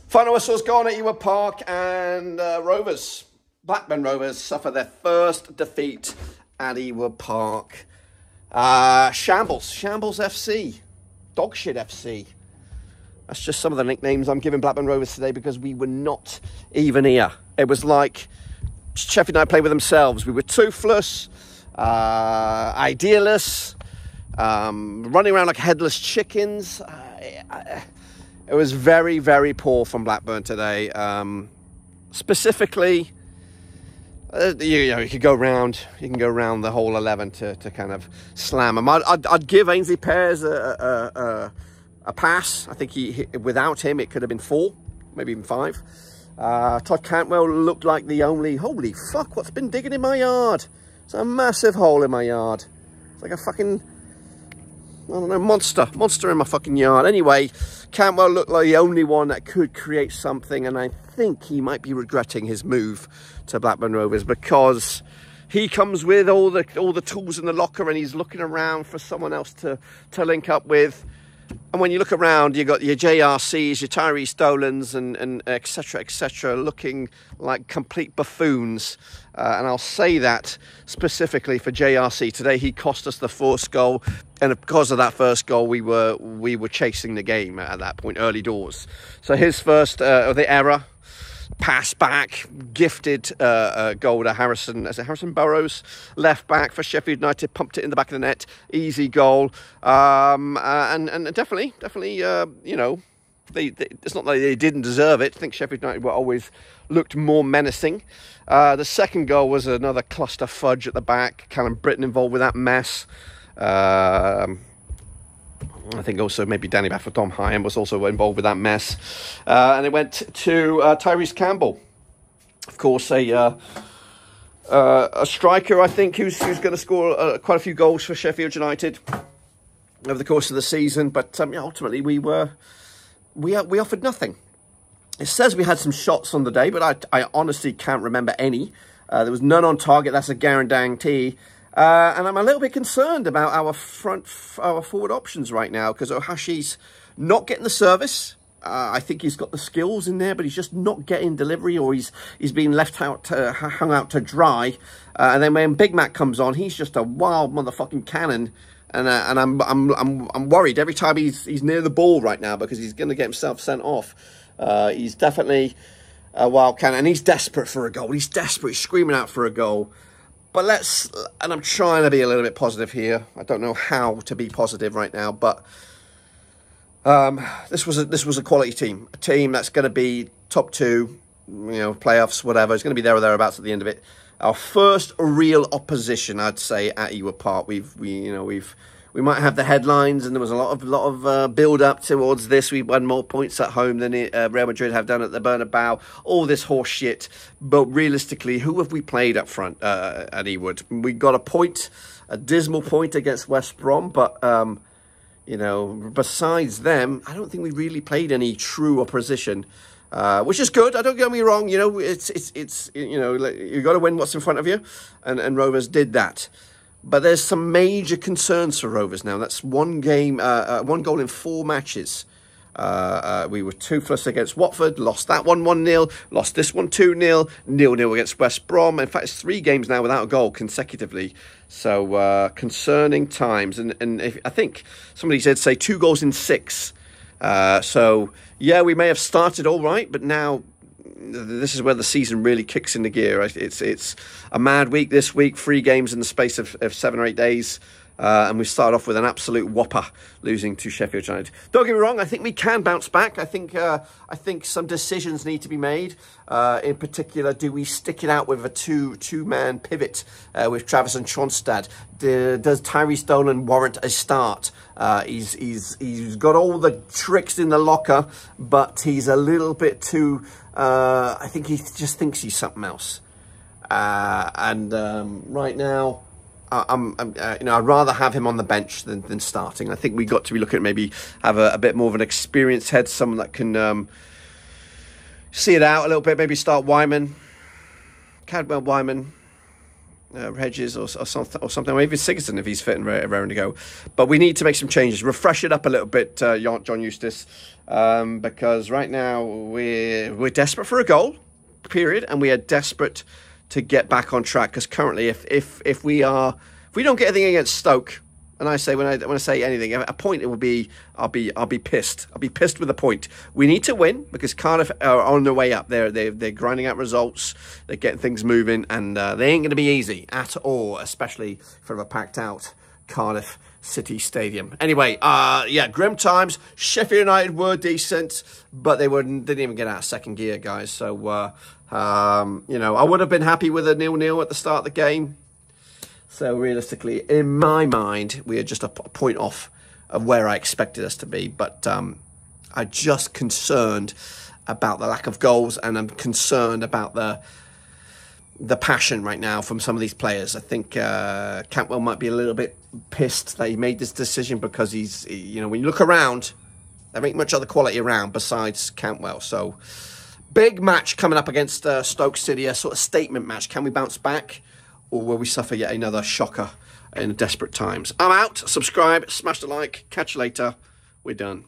Final whistle's gone at Ewood Park, and Blackburn Rovers suffer their first defeat at Ewood Park. Shambles FC, Dogshit FC. That's just some of the nicknames I'm giving Blackburn Rovers today because we were not even here. It was like Sheffield United played with themselves. We were toothless, idealists, running around like headless chickens. It was very, very poor from Blackburn today. Specifically, you could go around. You can go around the whole 11 to kind of slam them. I'd give Ainsley Pears a pass. I think without him it could have been 4, maybe even 5. Todd Cantwell looked like the only. Holy fuck! What's been digging in my yard? It's a massive hole in my yard. It's like a fucking, I don't know, monster in my fucking yard. Anyway, Cantwell looked like the only one that could create something, and I think he might be regretting his move to Blackburn Rovers because he comes with all the tools in the locker, and he's looking around for someone else to link up with. And when you look around, you got your JRCs, your Tyree Stolans, and etc., looking like complete buffoons. And I'll say that specifically for JRC. Today he cost us the first goal, and because of that first goal, we were chasing the game at that point, early doors. So his first, the error, pass back, gifted goal to Harrison. Is it Harrison Burrows, left back for Sheffield United, pumped it in the back of the net, easy goal. And definitely, you know, it's not like they didn't deserve it. I think Sheffield United were always looked more menacing. The second goal was another cluster fudge at the back. Callum Britton involved with that mess. I think also maybe Danny Bafford-Dom Hyam was also involved with that mess. And it went to Tyrese Campbell. Of course, a striker, I think, who's going to score quite a few goals for Sheffield United over the course of the season. But ultimately, we offered nothing. It says we had some shots on the day, but I honestly can't remember any. There was none on target. That's a guarantee. And I'm a little bit concerned about our forward options right now because Ohashi's not getting the service. I think he's got the skills in there, but he's just not getting delivery, or he's being left out, hung out to dry. And then when Big Mac comes on, he's just a wild motherfucking cannon. And I'm worried every time he's near the ball right now because he's going to get himself sent off. He's definitely a wild cannon, and he's desperate for a goal. He's desperate. He's screaming out for a goal. But and I'm trying to be a little bit positive here. I don't know how to be positive right now, but this was a quality team. A team that's going to be top 2, playoffs, whatever. It's going to be there or thereabouts at the end of it. Our first real opposition, I'd say, at Ewood Park. We might have the headlines, and there was a lot of build up towards this. We won more points at home than Real Madrid have done at the Bernabeu. All this horse shit, but realistically, who have we played up front at Ewood? We got a dismal point against West Brom, but besides them, I don't think we really played any true opposition. Which is good. Don't get me wrong. It's you got to win what's in front of you, and Rovers did that. But there's some major concerns for Rovers now. That's one goal in 4 matches. We were toothless against Watford, lost that one 1-0, lost this one 2-0, 0-0 against West Brom. In fact, it's 3 games now without a goal consecutively. So concerning times. And I think somebody say 2 goals in 6. So yeah, we may have started all right, but now this is where the season really kicks into gear. It's a mad week this week, 3 games in the space of 7 or 8 days. And we start off with an absolute whopper, losing to Sheffield United. Don't get me wrong, I think we can bounce back. I think some decisions need to be made. In particular, do we stick it out with a two-man pivot with Travis and Tronstad? Does Tyree Stolan warrant a start? He's got all the tricks in the locker, but he's a little bit too. I think he just thinks he's something else. Right now, I'd rather have him on the bench than starting. I think we got to be looking at maybe have a bit more of an experienced head, someone that can see it out a little bit. Maybe start Wyman, Cadwell Wyman, Hedges or something, or even Sigurdsson if he's fit and raring to go. But we need to make some changes, refresh it up a little bit, John Eustace, because right now we're desperate for a goal, period, and we are desperate to get back on track. Because currently, if we don't get anything against Stoke, and I say when I say anything, a point, it will be I'll be pissed. I'll be pissed with a point. We need to win because Cardiff are on their way up. They're grinding out results. They're getting things moving, and they ain't going to be easy at all, especially from a packed out Cardiff City Stadium. Anyway, yeah, grim times. Sheffield United were decent, but they didn't even get out of second gear, guys. So you know, I would have been happy with a 0-0 at the start of the game. So realistically, in my mind, we are just a point off of where I expected us to be. But I'm just concerned about the lack of goals, and I'm concerned about the passion right now from some of these players. I think Cantwell might be a little bit pissed that he made this decision because you know, when you look around, there ain't much other quality around besides Cantwell. So big match coming up against Stoke City, a sort of statement match. Can we bounce back? Or will we suffer yet another shocker in desperate times? I'm out. Subscribe, smash the like. Catch you later. We're done.